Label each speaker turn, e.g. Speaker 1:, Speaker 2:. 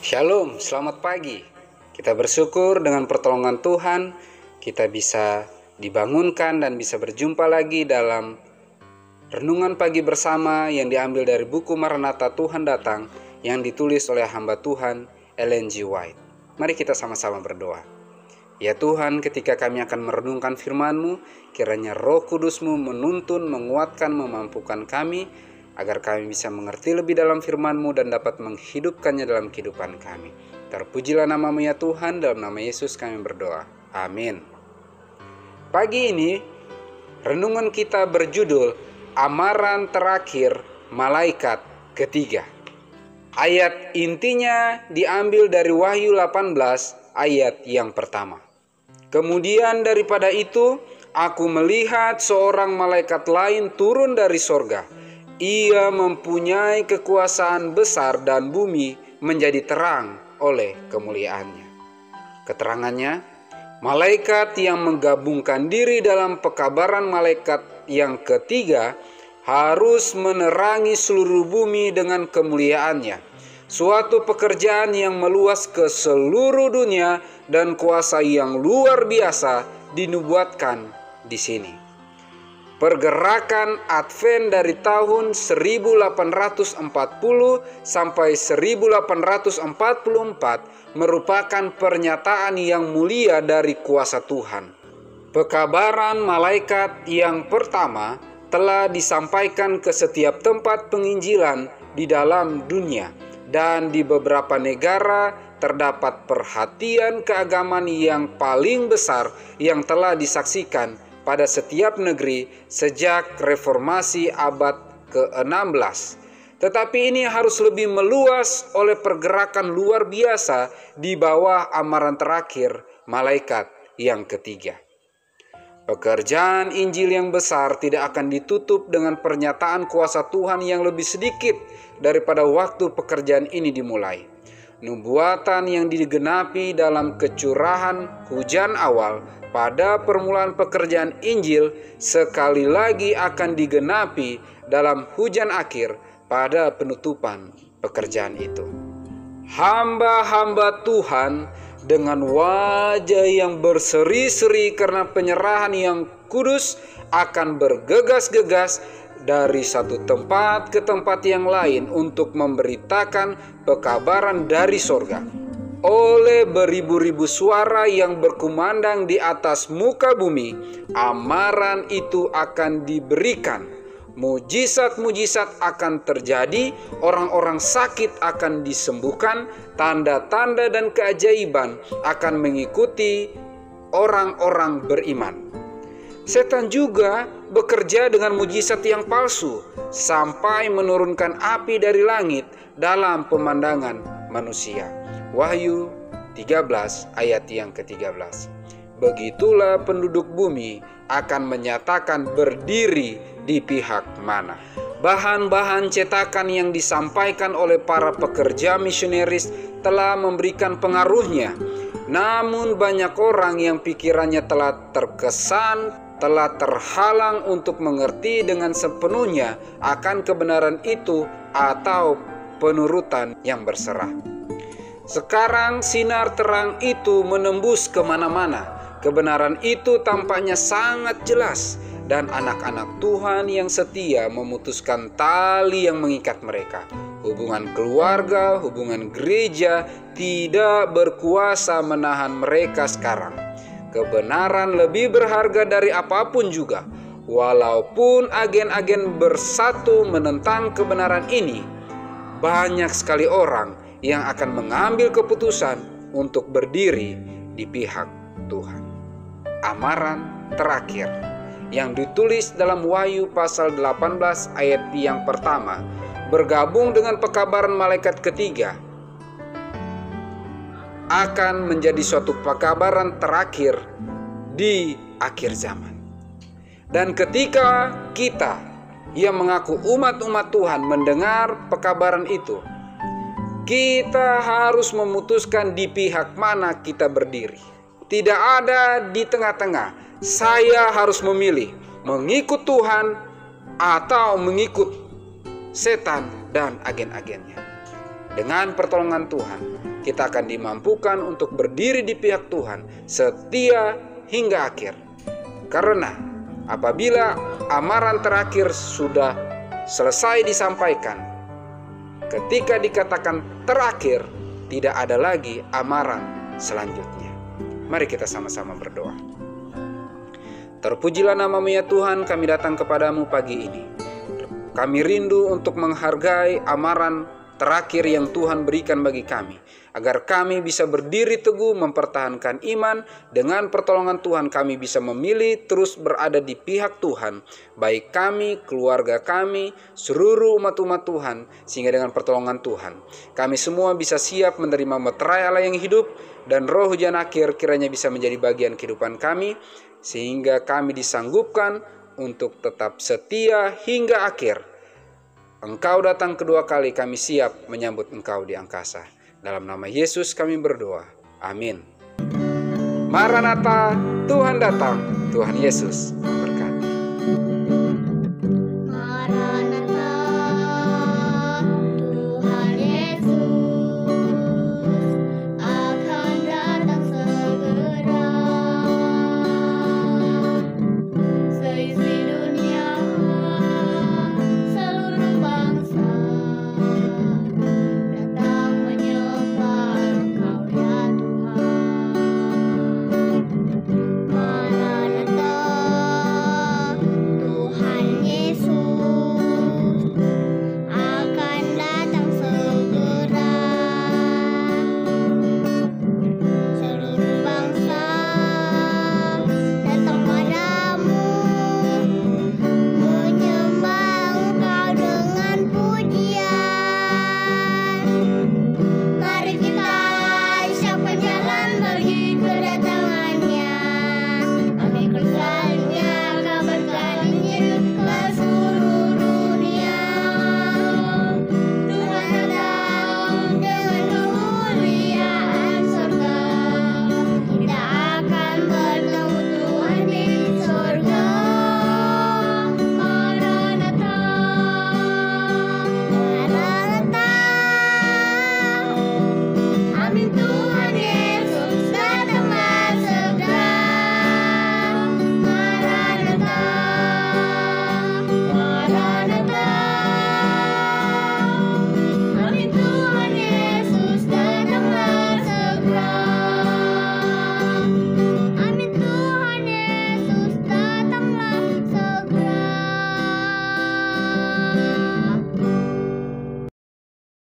Speaker 1: Shalom, selamat pagi. Kita bersyukur dengan pertolongan Tuhan, kita bisa dibangunkan dan bisa berjumpa lagi dalam renungan pagi bersama yang diambil dari buku Maranatha Tuhan Datang yang ditulis oleh hamba Tuhan Ellen G. White. Mari kita sama-sama berdoa. Ya Tuhan, ketika kami akan merenungkan firman-Mu, kiranya Roh Kudus-Mu menuntun, menguatkan, memampukan kami agar kami bisa mengerti lebih dalam firman-Mu dan dapat menghidupkannya dalam kehidupan kami. Terpujilah nama-Mu ya Tuhan, dalam nama Yesus kami berdoa. Amin. Pagi ini, renungan kita berjudul Amaran Terakhir Malaikat Ketiga. Ayat intinya diambil dari Wahyu 18 ayat yang pertama. Kemudian daripada itu, aku melihat seorang malaikat lain turun dari sorga. Ia mempunyai kekuasaan besar dan bumi menjadi terang oleh kemuliaannya. Keterangannya, malaikat yang menggabungkan diri dalam pekabaran malaikat yang ketiga harus menerangi seluruh bumi dengan kemuliaannya. Suatu pekerjaan yang meluas ke seluruh dunia dan kuasa yang luar biasa dinubuatkan di sini. Pergerakan Advent dari tahun 1840 sampai 1844 merupakan pernyataan yang mulia dari kuasa Tuhan. Pekabaran malaikat yang pertama telah disampaikan ke setiap tempat penginjilan di dalam dunia, dan di beberapa negara terdapat perhatian keagamaan yang paling besar yang telah disaksikan pada setiap negeri sejak reformasi abad ke-16. Tetapi ini harus lebih meluas oleh pergerakan luar biasa di bawah amaran terakhir malaikat yang ketiga. Pekerjaan Injil yang besar tidak akan ditutup dengan pernyataan kuasa Tuhan yang lebih sedikit daripada waktu pekerjaan ini dimulai. Nubuatan yang digenapi dalam kecurahan hujan awal pada permulaan pekerjaan Injil sekali lagi akan digenapi dalam hujan akhir pada penutupan pekerjaan itu. Hamba-hamba Tuhan dengan wajah yang berseri-seri karena penyerahan yang kudus akan bergegas-gegas dari satu tempat ke tempat yang lain untuk memberitakan pekabaran dari sorga. Oleh beribu-ribu suara yang berkumandang di atas muka bumi, amaran itu akan diberikan. Mujizat-mujizat akan terjadi, orang-orang sakit akan disembuhkan, tanda-tanda dan keajaiban akan mengikuti orang-orang beriman. Setan juga bekerja dengan mujizat yang palsu sampai menurunkan api dari langit dalam pemandangan manusia. Wahyu 13 ayat yang ke-13. Begitulah penduduk bumi akan menyatakan berdiri di pihak mana. Bahan-bahan cetakan yang disampaikan oleh para pekerja misionaris telah memberikan pengaruhnya. Namun banyak orang yang pikirannya telah terhalang untuk mengerti dengan sepenuhnya akan kebenaran itu atau penurutan yang berserah. Sekarang sinar terang itu menembus kemana-mana. Kebenaran itu tampaknya sangat jelas, dan anak-anak Tuhan yang setia memutuskan tali yang mengikat mereka. Hubungan keluarga, hubungan gereja tidak berkuasa menahan mereka sekarang. Kebenaran lebih berharga dari apapun juga. Walaupun agen-agen bersatu menentang kebenaran ini, banyak sekali orang yang akan mengambil keputusan untuk berdiri di pihak Tuhan. Amaran terakhir yang ditulis dalam Wahyu pasal 18 ayat yang pertama bergabung dengan pekabaran malaikat ketiga akan menjadi suatu pekabaran terakhir di akhir zaman. Dan ketika kita yang mengaku umat-umat Tuhan mendengar pekabaran itu, kita harus memutuskan di pihak mana kita berdiri. Tidak ada di tengah-tengah. Saya harus memilih mengikut Tuhan atau mengikut setan dan agen-agennya. Dengan pertolongan Tuhan, kita akan dimampukan untuk berdiri di pihak Tuhan, setia hingga akhir. Karena apabila amaran terakhir sudah selesai disampaikan, ketika dikatakan terakhir, tidak ada lagi amaran selanjutnya. Mari kita sama-sama berdoa. Terpujilah nama-Mu ya Tuhan, kami datang kepadamu pagi ini. Kami rindu untuk menghargai amaran terakhir yang Tuhan berikan bagi kami, agar kami bisa berdiri teguh mempertahankan iman. Dengan pertolongan Tuhan kami bisa memilih terus berada di pihak Tuhan, baik kami, keluarga kami, seluruh umat-umat Tuhan, sehingga dengan pertolongan Tuhan kami semua bisa siap menerima meterai Allah yang hidup, dan roh hujan akhir kiranya bisa menjadi bagian kehidupan kami, sehingga kami disanggupkan untuk tetap setia hingga akhir. Engkau datang kedua kali, kami siap menyambut Engkau di angkasa. Dalam nama Yesus kami berdoa. Amin. Maranatha, Tuhan datang, Tuhan Yesus